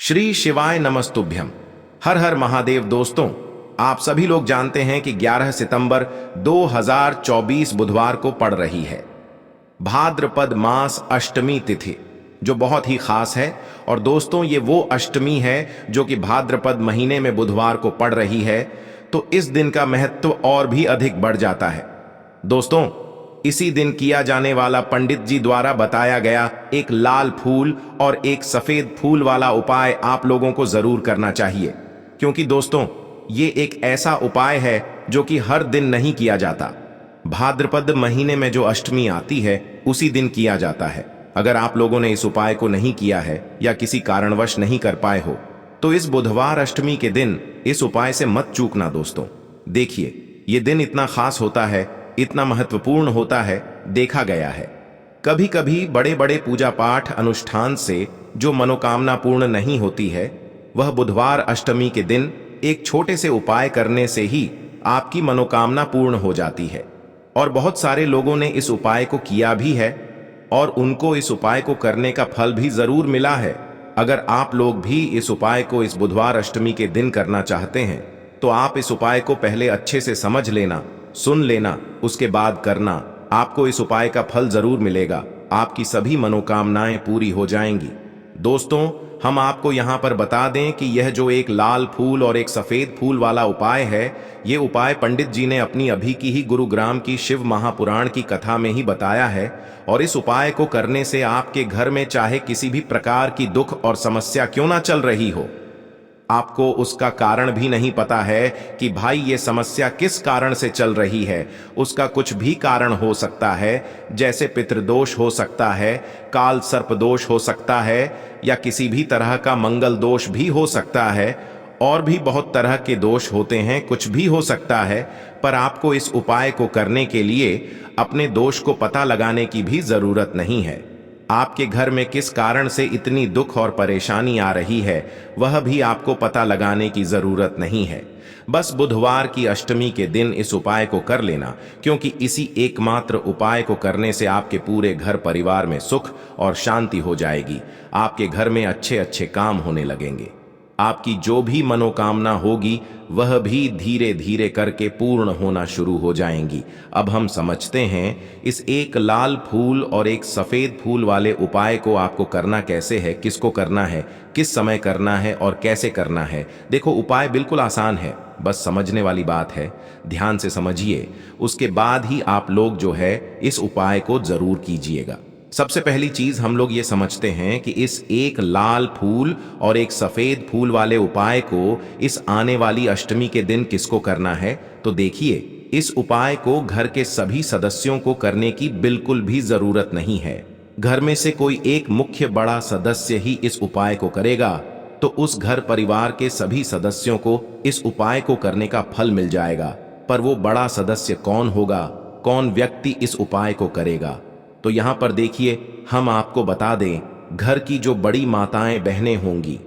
श्री शिवाय नमस्तुभ्यम। हर हर महादेव। दोस्तों, आप सभी लोग जानते हैं कि 11 सितंबर 2024 बुधवार को पड़ रही है भाद्रपद मास अष्टमी तिथि, जो बहुत ही खास है। और दोस्तों, ये वो अष्टमी है जो कि भाद्रपद महीने में बुधवार को पड़ रही है, तो इस दिन का महत्व और भी अधिक बढ़ जाता है। दोस्तों, इसी दिन किया जाने वाला पंडित जी द्वारा बताया गया एक लाल फूल और एक सफेद फूल वाला उपाय आप लोगों को जरूर करना चाहिए, क्योंकि दोस्तों, ये एक ऐसा उपाय है जो कि हर दिन नहीं किया जाता। भाद्रपद महीने में जो अष्टमी आती है उसी दिन किया जाता है। अगर आप लोगों ने इस उपाय को नहीं किया है या किसी कारणवश नहीं कर पाए हो, तो इस बुधवार अष्टमी के दिन इस उपाय से मत चूकना। दोस्तों देखिए, ये दिन इतना खास होता है, इतना महत्वपूर्ण होता है। देखा गया है कभी कभी बड़े बड़े पूजा पाठ अनुष्ठान से जो मनोकामना पूर्ण नहीं होती है, वह बुधवार अष्टमी के दिन एक छोटे से उपाय करने से ही आपकी मनोकामना पूर्ण हो जाती है। और बहुत सारे लोगों ने इस उपाय को किया भी है और उनको इस उपाय को करने का फल भी जरूर मिला है। अगर आप लोग भी इस उपाय को इस बुधवार अष्टमी के दिन करना चाहते हैं, तो आप इस उपाय को पहले अच्छे से समझ लेना, सुन लेना, उसके बाद करना। आपको इस उपाय का फल जरूर मिलेगा, आपकी सभी मनोकामनाएं पूरी हो जाएंगी। दोस्तों, हम आपको यहां पर बता दें कि यह जो एक लाल फूल और एक सफेद फूल वाला उपाय है, ये उपाय पंडित जी ने अपनी अभी की ही गुरुग्राम की शिव महापुराण की कथा में ही बताया है। और इस उपाय को करने से आपके घर में चाहे किसी भी प्रकार की दुख और समस्या क्यों ना चल रही हो, आपको उसका कारण भी नहीं पता है कि भाई ये समस्या किस कारण से चल रही है। उसका कुछ भी कारण हो सकता है, जैसे पितृदोष हो सकता है, काल सर्प दोष हो सकता है, या किसी भी तरह का मंगल दोष भी हो सकता है। और भी बहुत तरह के दोष होते हैं, कुछ भी हो सकता है। पर आपको इस उपाय को करने के लिए अपने दोष को पता लगाने की भी जरूरत नहीं है। आपके घर में किस कारण से इतनी दुख और परेशानी आ रही है, वह भी आपको पता लगाने की जरूरत नहीं है। बस बुधवार की अष्टमी के दिन इस उपाय को कर लेना, क्योंकि इसी एकमात्र उपाय को करने से आपके पूरे घर परिवार में सुख और शांति हो जाएगी। आपके घर में अच्छे अच्छे काम होने लगेंगे। आपकी जो भी मनोकामना होगी वह भी धीरे धीरे करके पूर्ण होना शुरू हो जाएंगी। अब हम समझते हैं इस एक लाल फूल और एक सफेद फूल वाले उपाय को आपको करना कैसे है, किसको करना है, किस समय करना है और कैसे करना है। देखो, उपाय बिल्कुल आसान है, बस समझने वाली बात है। ध्यान से समझिए, उसके बाद ही आप लोग जो है इस उपाय को जरूर कीजिएगा। सबसे पहली चीज हम लोग ये समझते हैं कि इस एक लाल फूल और एक सफेद फूल वाले उपाय को इस आने वाली अष्टमी के दिन किसको करना है। तो देखिए, इस उपाय को घर के सभी सदस्यों को करने की बिल्कुल भी जरूरत नहीं है। घर में से कोई एक मुख्य बड़ा सदस्य ही इस उपाय को करेगा, तो उस घर परिवार के सभी सदस्यों को इस उपाय को करने का फल मिल जाएगा। पर वो बड़ा सदस्य कौन होगा, कौन व्यक्ति इस उपाय को करेगा, तो यहां पर देखिए, हम आपको बता दें, घर की जो बड़ी माताएं बहनें होंगी,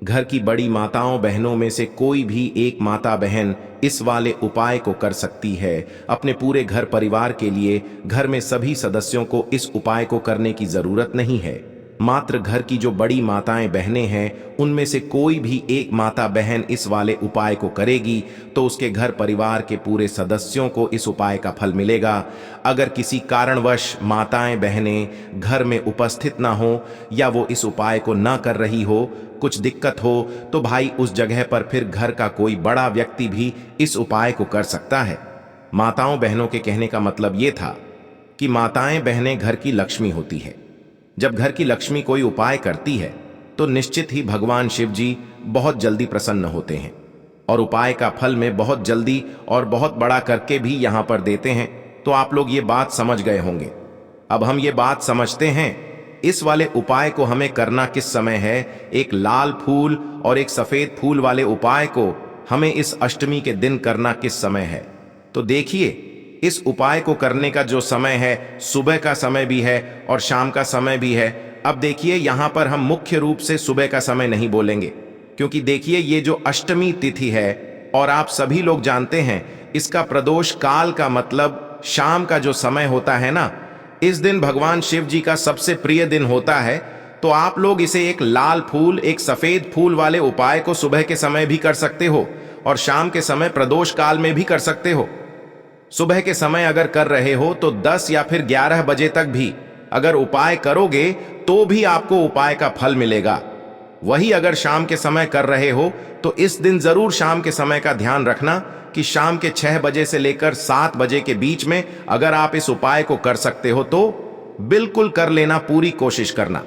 घर की बड़ी माताओं बहनों में से कोई भी एक माता बहन इस वाले उपाय को कर सकती है। अपने पूरे घर परिवार के लिए घर में सभी सदस्यों को इस उपाय को करने की जरूरत नहीं है। मात्र घर की जो बड़ी माताएं बहनें हैं, उनमें से कोई भी एक माता बहन इस वाले उपाय को करेगी, तो उसके घर परिवार के पूरे सदस्यों को इस उपाय का फल मिलेगा। अगर किसी कारणवश माताएं बहनें घर में उपस्थित ना हो या वो इस उपाय को ना कर रही हो, कुछ दिक्कत हो, तो भाई उस जगह पर फिर घर का कोई बड़ा व्यक्ति भी इस उपाय को कर सकता है। माताओं बहनों के कहने का मतलब ये था कि माताएं बहनें घर की लक्ष्मी होती है। जब घर की लक्ष्मी कोई उपाय करती है, तो निश्चित ही भगवान शिव जी बहुत जल्दी प्रसन्न होते हैं और उपाय का फल में बहुत जल्दी और बहुत बड़ा करके भी यहां पर देते हैं। तो आप लोग ये बात समझ गए होंगे। अब हम ये बात समझते हैं, इस वाले उपाय को हमें करना किस समय है। एक लाल फूल और एक सफेद फूल वाले उपाय को हमें इस अष्टमी के दिन करना किस समय है। तो देखिए, इस उपाय को करने का जो समय है, सुबह का समय भी है और शाम का समय भी है। अब देखिए, यहां पर हम मुख्य रूप से सुबह का समय नहीं बोलेंगे, क्योंकि देखिए, ये जो अष्टमी तिथि है और आप सभी लोग जानते हैं, इसका प्रदोष काल का मतलब शाम का जो समय होता है ना, इस दिन भगवान शिव जी का सबसे प्रिय दिन होता है। तो आप लोग इसे एक लाल फूल, एक सफेद फूल वाले उपाय को सुबह के समय भी कर सकते हो और शाम के समय प्रदोष काल में भी कर सकते हो। सुबह के समय अगर कर रहे हो तो 10 या फिर 11 बजे तक भी अगर उपाय करोगे तो भी आपको उपाय का फल मिलेगा। वही अगर शाम के समय कर रहे हो तो इस दिन जरूर शाम के समय का ध्यान रखना कि शाम के 6 बजे से लेकर 7 बजे के बीच में अगर आप इस उपाय को कर सकते हो तो बिल्कुल कर लेना, पूरी कोशिश करना।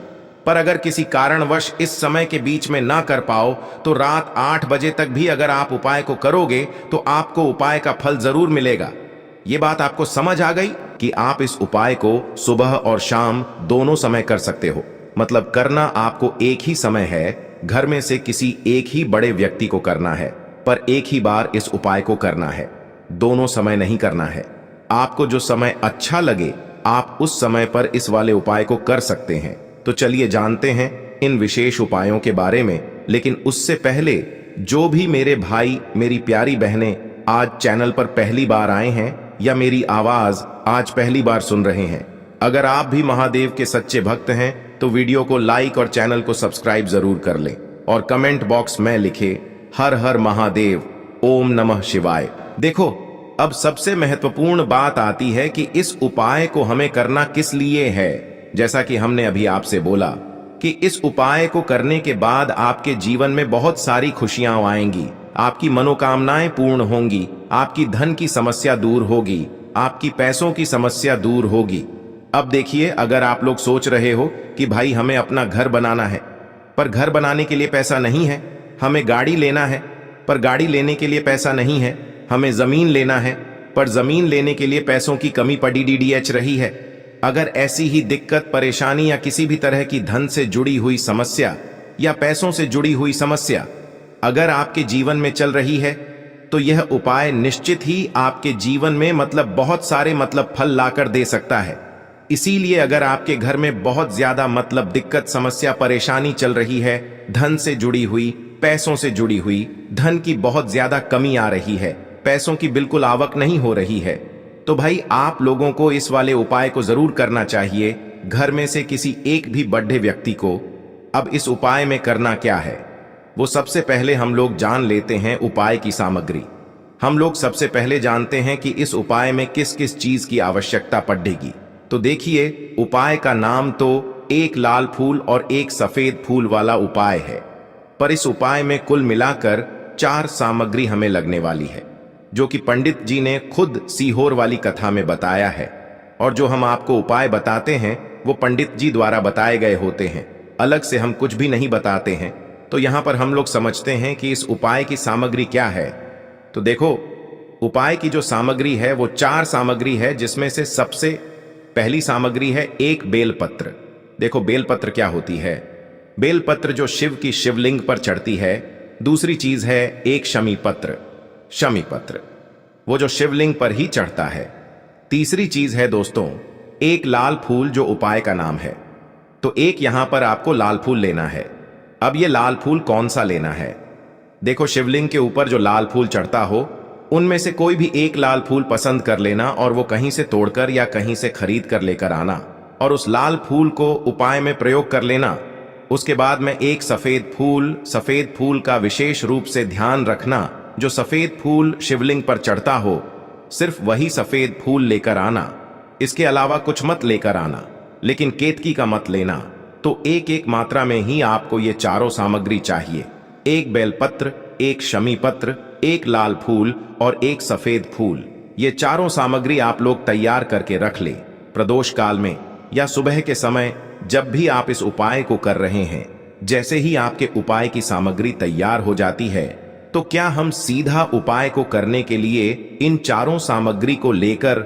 पर अगर किसी कारणवश इस समय के बीच में ना कर पाओ तो रात 8 बजे तक भी अगर आप उपाय को करोगे तो आपको उपाय का फल जरूर मिलेगा। ये बात आपको समझ आ गई कि आप इस उपाय को सुबह और शाम दोनों समय कर सकते हो। मतलब करना आपको एक ही समय है, घर में से किसी एक ही बड़े व्यक्ति को करना है, पर एक ही बार इस उपाय को करना है, दोनों समय नहीं करना है। आपको जो समय अच्छा लगे आप उस समय पर इस वाले उपाय को कर सकते हैं। तो चलिए जानते हैं इन विशेष उपायों के बारे में। लेकिन उससे पहले जो भी मेरे भाई, मेरी प्यारी बहनें आज चैनल पर पहली बार आए हैं या मेरी आवाज आज पहली बार सुन रहे हैं, अगर आप भी महादेव के सच्चे भक्त हैं तो वीडियो को लाइक और चैनल को सब्सक्राइब जरूर कर लें और कमेंट बॉक्स में लिखे हर हर महादेव, ओम नमः शिवाय। देखो, अब सबसे महत्वपूर्ण बात आती है कि इस उपाय को हमें करना किस लिए है। जैसा कि हमने अभी आपसे बोला कि इस उपाय को करने के बाद आपके जीवन में बहुत सारी खुशियां आएंगी, आपकी मनोकामनाएं पूर्ण होंगी, आपकी धन की समस्या दूर होगी, आपकी पैसों की समस्या दूर होगी। अब देखिए, अगर आप लोग सोच रहे हो कि भाई हमें अपना घर बनाना है पर घर बनाने के लिए पैसा नहीं है, हमें गाड़ी लेना है पर गाड़ी लेने के लिए पैसा नहीं है, हमें जमीन लेना है पर जमीन लेने के लिए पैसों की कमी पड़ी डीडीएच रही है। अगर ऐसी ही दिक्कत, परेशानी या किसी भी तरह की धन से जुड़ी हुई समस्या या पैसों से जुड़ी हुई समस्या अगर आपके जीवन में चल रही है तो यह उपाय निश्चित ही आपके जीवन में बहुत सारे फल लाकर दे सकता है। इसीलिए अगर आपके घर में बहुत ज्यादा दिक्कत, समस्या, परेशानी चल रही है, धन से जुड़ी हुई, पैसों से जुड़ी हुई, धन की बहुत ज्यादा कमी आ रही है, पैसों की बिल्कुल आवक नहीं हो रही है, तो भाई आप लोगों को इस वाले उपाय को जरूर करना चाहिए, घर में से किसी एक भी बड़े व्यक्ति को। अब इस उपाय में करना क्या है वो सबसे पहले हम लोग जान लेते हैं उपाय की सामग्री। हम लोग सबसे पहले जानते हैं कि इस उपाय में किस किस चीज की आवश्यकता पड़ेगी। तो देखिए, उपाय का नाम तो एक लाल फूल और एक सफेद फूल वाला उपाय है, पर इस उपाय में कुल मिलाकर 4 सामग्री हमें लगने वाली है, जो कि पंडित जी ने खुद सीहोर वाली कथा में बताया है। और जो हम आपको उपाय बताते हैं वो पंडित जी द्वारा बताए गए होते हैं, अलग से हम कुछ भी नहीं बताते हैं। तो यहां पर हम लोग समझते हैं कि इस उपाय की सामग्री क्या है। तो देखो, उपाय की जो सामग्री है वो 4 सामग्री है, जिसमें से सबसे पहली सामग्री है एक बेलपत्र। देखो, बेलपत्र क्या होती है? बेलपत्र जो शिव की शिवलिंग पर चढ़ती है। दूसरी चीज है एक शमी पत्र, शमी पत्र वो जो शिवलिंग पर ही चढ़ता है। तीसरी चीज है दोस्तों एक लाल फूल, जो उपाय का नाम है। तो एक यहां पर आपको लाल फूल लेना है। अब ये लाल फूल कौन सा लेना है? देखो, शिवलिंग के ऊपर जो लाल फूल चढ़ता हो उनमें से कोई भी एक लाल फूल पसंद कर लेना और वो कहीं से तोड़कर या कहीं से खरीद कर लेकर आना और उस लाल फूल को उपाय में प्रयोग कर लेना। उसके बाद में एक सफेद फूल का विशेष रूप से ध्यान रखना। जो सफेद फूल शिवलिंग पर चढ़ता हो सिर्फ वही सफेद फूल लेकर आना, इसके अलावा कुछ मत लेकर आना, लेकिन केतकी का मत लेना। तो एक एक मात्रा में ही आपको ये चारों सामग्री चाहिए। एक बेलपत्र, एक शमी पत्र, एक लाल फूल और एक सफेद फूल। ये चारों सामग्री आप लोग तैयार करके रख ले। प्रदोष काल में या सुबह के समय जब भी आप इस उपाय को कर रहे हैं, जैसे ही आपके उपाय की सामग्री तैयार हो जाती है तो क्या हम सीधा उपाय को करने के लिए इन चारों सामग्री को लेकर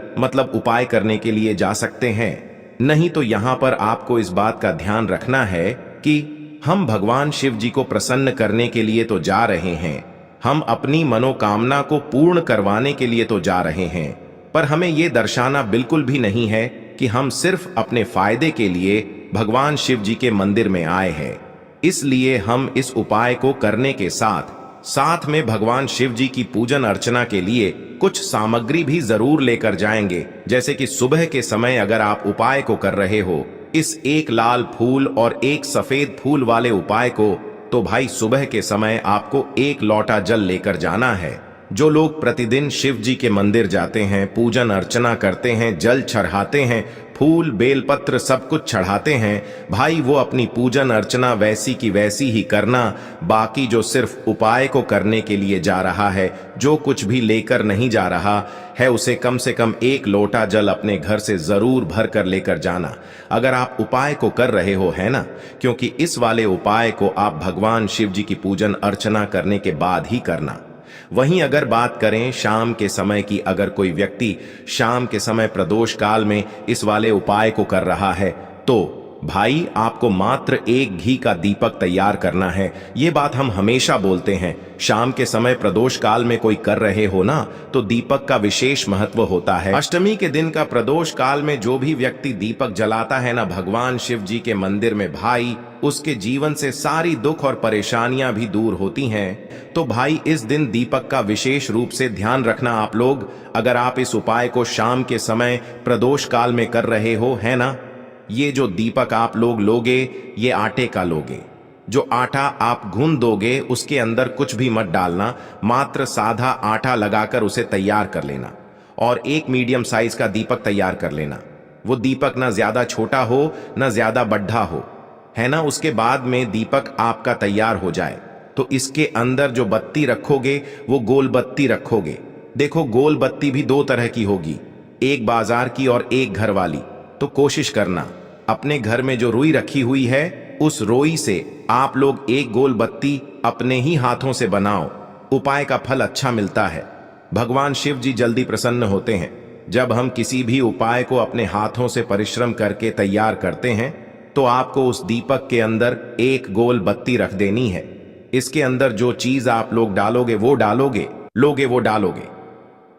उपाय करने के लिए जा सकते हैं? नहीं, तो यहां पर आपको इस बात का ध्यान रखना है कि हम भगवान शिव जी को प्रसन्न करने के लिए तो जा रहे हैं, हम अपनी मनोकामना को पूर्ण करवाने के लिए तो जा रहे हैं, पर हमें यह दर्शाना बिल्कुल भी नहीं है कि हम सिर्फ अपने फायदे के लिए भगवान शिव जी के मंदिर में आए हैं। इसलिए हम इस उपाय को करने के साथ में भगवान शिव जी की पूजन अर्चना के लिए कुछ सामग्री भी जरूर लेकर जाएंगे। जैसे कि सुबह के समय अगर आप उपाय को कर रहे हो इस एक लाल फूल और एक सफेद फूल वाले उपाय को तो भाई सुबह के समय आपको एक लोटा जल लेकर जाना है। जो लोग प्रतिदिन शिव जी के मंदिर जाते हैं, पूजन अर्चना करते हैं, जल चढ़ाते हैं, फूल बेलपत्र सब कुछ चढ़ाते हैं, भाई वो अपनी पूजन अर्चना वैसी की वैसी ही करना। बाकी जो सिर्फ उपाय को करने के लिए जा रहा है, जो कुछ भी लेकर नहीं जा रहा है, उसे कम से कम एक लोटा जल अपने घर से जरूर भर कर लेकर जाना। अगर आप उपाय को कर रहे हो, है ना, क्योंकि इस वाले उपाय को आप भगवान शिव जी की पूजन अर्चना करने के बाद ही करना। वहीं अगर बात करें शाम के समय की, अगर कोई व्यक्ति शाम के समय प्रदोष काल में इस वाले उपाय को कर रहा है, तो भाई आपको मात्र एक घी का दीपक तैयार करना है। ये बात हम हमेशा बोलते हैं, शाम के समय प्रदोष काल में कोई कर रहे हो ना, तो दीपक का विशेष महत्व होता है। अष्टमी के दिन का प्रदोष काल में जो भी व्यक्ति दीपक जलाता है ना भगवान शिव जी के मंदिर में, भाई उसके जीवन से सारी दुख और परेशानियां भी दूर होती हैं। तो भाई इस दिन दीपक का विशेष रूप से ध्यान रखना आप लोग। अगर आप इस उपाय को शाम के समय प्रदोष काल में कर रहे हो, है ना, ये जो दीपक आप लोग लोगे, ये आटे का लोगे। जो आटा आप गूंद दोगे उसके अंदर कुछ भी मत डालना, मात्र सादा आटा लगाकर उसे तैयार कर लेना और एक मीडियम साइज का दीपक तैयार कर लेना। वो दीपक ना ज्यादा छोटा हो ना ज्यादा बड्ढा हो, है ना। उसके बाद में दीपक आपका तैयार हो जाए तो इसके अंदर जो बत्ती रखोगे वो गोल बत्ती रखोगे। देखो गोल बत्ती भी दो तरह की होगी, एक बाजार की और एक घर वाली। तो कोशिश करना अपने घर में जो रुई रखी हुई है, उस रुई से आप लोग एक गोल बत्ती अपने ही हाथों से बनाओ। उपाय का फल अच्छा मिलता है। भगवान शिव जी जल्दी प्रसन्न होते हैं। जब हम किसी भी उपाय को अपने हाथों से परिश्रम करके तैयार करते हैं, तो आपको उस दीपक के अंदर एक गोल बत्ती रख देनी है। इसके अंदर जो चीज आप लोग डालोगे वो डालोगे।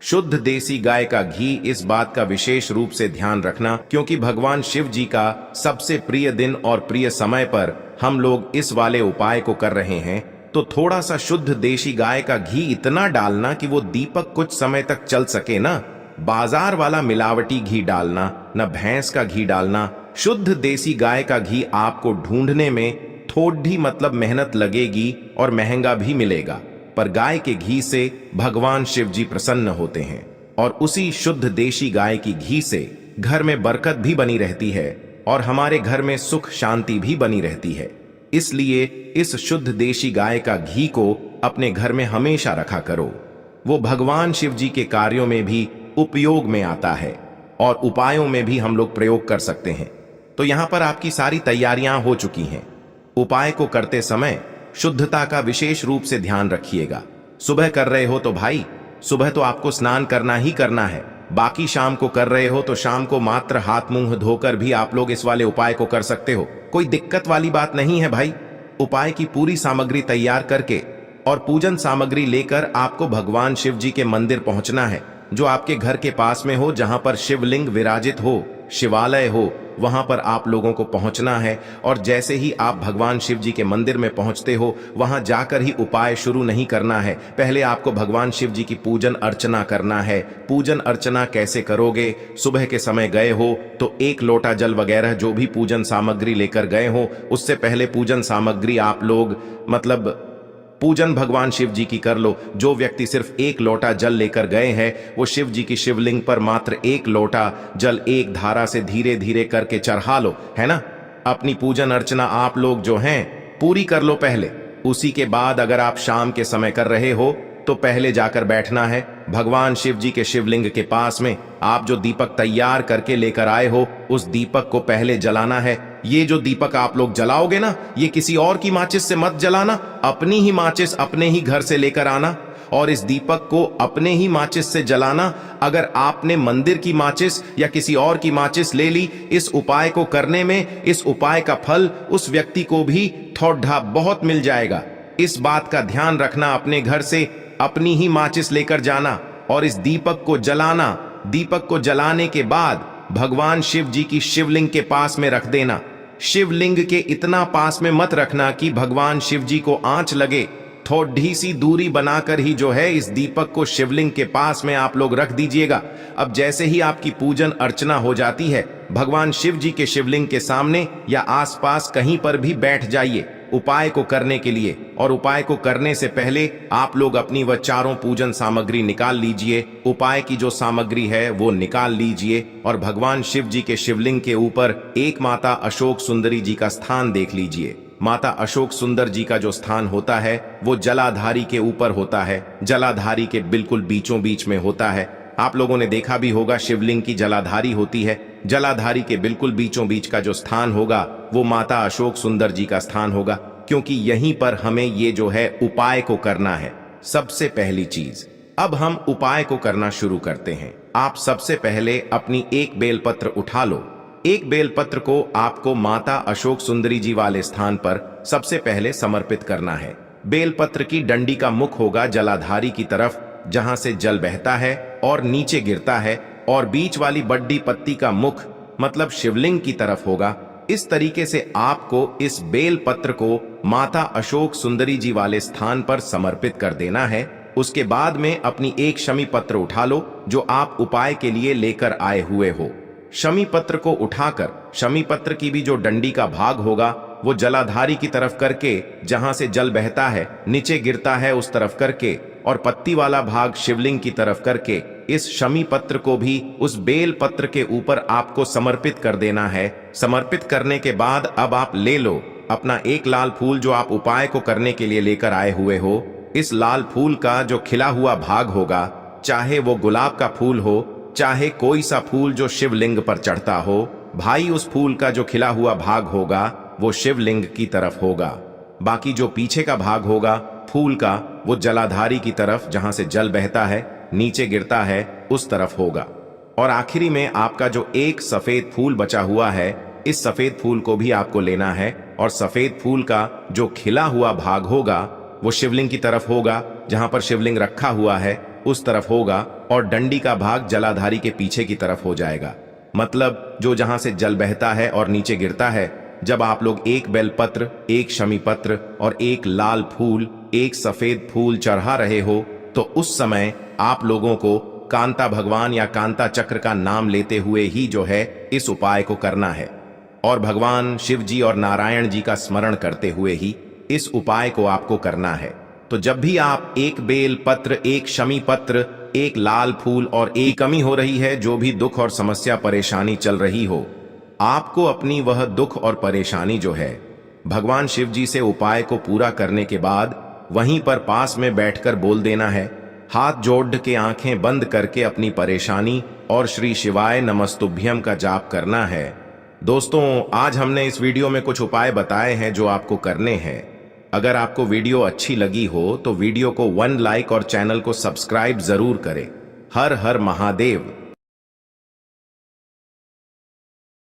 शुद्ध देसी गाय का घी, इस बात का विशेष रूप से ध्यान रखना, क्योंकि भगवान शिव जी का सबसे प्रिय दिन और प्रिय समय पर हम लोग इस वाले उपाय को कर रहे हैं। तो थोड़ा सा शुद्ध देसी गाय का घी इतना डालना कि वो दीपक कुछ समय तक चल सके ना। बाजार वाला मिलावटी घी डालना, न भैंस का घी डालना। शुद्ध देसी गाय का घी आपको ढूंढने में थोड़ी मतलब मेहनत लगेगी और महंगा भी मिलेगा, पर गाय के घी से भगवान शिव जी प्रसन्न होते हैं और उसी शुद्ध देशी गाय की घी से घर में बरकत भी बनी रहती है और हमारे घर में सुख शांति भी बनी रहती है। इसलिए इस शुद्ध देशी गाय का घी को अपने घर में हमेशा रखा करो। वो भगवान शिव जी के कार्यों में भी उपयोग में आता है और उपायों में भी हम लोग प्रयोग कर सकते हैं। तो यहां पर आपकी सारी तैयारियां हो चुकी हैं। उपाय को करते समय शुद्धता का विशेष रूप से ध्यान रखिएगा। सुबह कर रहे हो तो भाई सुबह तो आपको स्नान करना ही करना है। बाकी शाम को कर रहे हो तो शाम को मात्र हाथ मुंह धोकर भी आप लोग इस वाले उपाय को कर सकते हो। कोई दिक्कत वाली बात नहीं है भाई। उपाय की पूरी सामग्री तैयार करके और पूजन सामग्री लेकर आपको भगवान शिव जी के मंदिर पहुंचना है, जो आपके घर के पास में हो, जहां पर शिवलिंग विराजित हो, शिवालय हो, वहां पर आप लोगों को पहुंचना है। और जैसे ही आप भगवान शिव जी के मंदिर में पहुंचते हो, वहां जाकर ही उपाय शुरू नहीं करना है। पहले आपको भगवान शिव जी की पूजन अर्चना करना है। पूजन अर्चना कैसे करोगे? सुबह के समय गए हो तो एक लोटा जल वगैरह जो भी पूजन सामग्री लेकर गए हो, उससे पहले पूजन सामग्री आप लोग मतलब पूजन भगवान शिव जी की कर लो। जो व्यक्ति सिर्फ एक लोटा जल लेकर गए हैं, वो शिव जी की शिवलिंग पर मात्र एक लोटा जल एक धारा से धीरे धीरे करके चढ़ा लो, है ना। अपनी पूजन अर्चना आप लोग जो हैं पूरी कर लो पहले। उसी के बाद अगर आप शाम के समय कर रहे हो तो पहले जाकर बैठना है भगवान शिव जी के शिवलिंग के पास में। आप जो दीपक तैयार करके लेकर आए हो, उस दीपक को पहले जलाना है। ये जो दीपक आप लोग जलाओगे ना, ये किसी और की माचिस से मत जलाना, अपनी ही माचिस अपने ही घर से लेकर आना और इस दीपक को अपने ही माचिस से जलाना। अगर आपने मंदिर की माचिस या किसी और की माचिस ले ली इस उपाय को करने में, इस उपाय का फल उस व्यक्ति को भी थोड़ा बहुत मिल जाएगा। इस बात का ध्यान रखना, अपने घर से अपनी ही माचिस लेकर जाना और इस दीपक को जलाना। दीपक को जलाने के बाद भगवान शिव जी की शिवलिंग के पास में रख देना। शिवलिंग के इतना पास में मत रखना कि भगवान शिव जी को आंच लगे। थोड़ी सी दूरी बनाकर ही जो है इस दीपक को शिवलिंग के पास में आप लोग रख दीजिएगा। अब जैसे ही आपकी पूजन अर्चना हो जाती है, भगवान शिव जी के शिवलिंग के सामने या आसपास कहीं पर भी बैठ जाइए उपाय को करने के लिए। और उपाय को करने से पहले आप लोग अपनी वह चारों पूजन सामग्री निकाल लीजिए। उपाय की जो सामग्री है वो निकाल लीजिए और भगवान शिव जी के शिवलिंग के ऊपर एक माता अशोक सुंदरी जी का स्थान देख लीजिए। माता अशोक सुंदर जी का जो स्थान होता है वो जलाधारी के ऊपर होता है, जलाधारी के बिल्कुल बीचों बीच में होता है। आप लोगों ने देखा भी होगा शिवलिंग की जलाधारी होती है, जलाधारी के बिल्कुल बीचों बीच का जो स्थान होगा वो माता अशोक सुंदर जी का स्थान होगा, क्योंकि यहीं पर हमें ये जो है उपाय को करना है। सबसे पहली चीज, अब हम उपाय को करना शुरू करते हैं। आप सबसे पहले अपनी एक बेलपत्र उठा लो। एक बेलपत्र को आपको माता अशोक सुंदरी जी वाले स्थान पर सबसे पहले समर्पित करना है। बेलपत्र की डंडी का मुख होगा जलाधारी की तरफ जहां से जल बहता है और नीचे गिरता है, और बीच वाली बड्डी पत्ती का मुख मतलब शिवलिंग की तरफ होगा। इस तरीके से आपको इस बेल पत्र को माता अशोक सुंदरी जी वाले स्थान पर समर्पित कर देना है। उसके बाद में अपनी एक शमी पत्र उठा लो जो आप उपाय के लिए लेकर आए हुए हो। शमी पत्र को उठाकर शमी पत्र की भी जो डंडी का भाग होगा वो जलाधारी की तरफ करके जहां से जल बहता है नीचे गिरता है उस तरफ करके, और पत्ती वाला भाग शिवलिंग की तरफ करके इस शमी पत्र को भी उस बेल पत्र के ऊपर आपको समर्पित कर देना है। समर्पित करने के बाद अब आप ले लो अपना एक लाल फूल जो आप उपाय को करने के लिए लेकर आए हुए हो। इस लाल फूल का जो खिला हुआ भाग होगा, चाहे वो गुलाब का फूल हो, चाहे कोई सा फूल जो शिवलिंग पर चढ़ता हो, भाई उस फूल का जो खिला हुआ भाग होगा वो शिवलिंग की तरफ होगा। बाकी जो पीछे का भाग होगा फूल का वो जलाधारी की तरफ जहां से जल बहता है नीचे गिरता है उस तरफ होगा। और आखिरी में आपका जो एक सफेद फूल बचा हुआ है, इस सफेद फूल को भी आपको लेना है और सफेद फूल का जो खिला हुआ भाग होगा वो शिवलिंग की तरफ होगा, जहां पर शिवलिंग रखा हुआ है उस तरफ होगा, और डंडी का भाग जलाधारी के पीछे की तरफ हो जाएगा। मतलब जो जहां से जल बहता है और नीचे गिरता है। जब आप लोग एक बेलपत्र, एक शमी पत्र और एक लाल फूल, एक सफेद फूल चढ़ा रहे हो तो उस समय आप लोगों को कांता भगवान या कांता चक्र का नाम लेते हुए ही जो है इस उपाय को करना है, और भगवान शिव जी और नारायण जी का स्मरण करते हुए ही इस उपाय को आपको करना है। तो जब भी आप एक बेल पत्र, एक शमी पत्र, एक लाल फूल और एक कमी हो रही है, जो भी दुख और समस्या परेशानी चल रही हो, आपको अपनी वह दुख और परेशानी जो है भगवान शिव जी से उपाय को पूरा करने के बाद वहीं पर पास में बैठकर बोल देना है। हाथ जोड़ के आंखें बंद करके अपनी परेशानी और श्री शिवाय नमस्तुभ्यम का जाप करना है। दोस्तों, आज हमने इस वीडियो में कुछ उपाय बताए हैं जो आपको करने हैं। अगर आपको वीडियो अच्छी लगी हो तो वीडियो को 1 लाइक और चैनल को सब्सक्राइब जरूर करें। हर हर महादेव।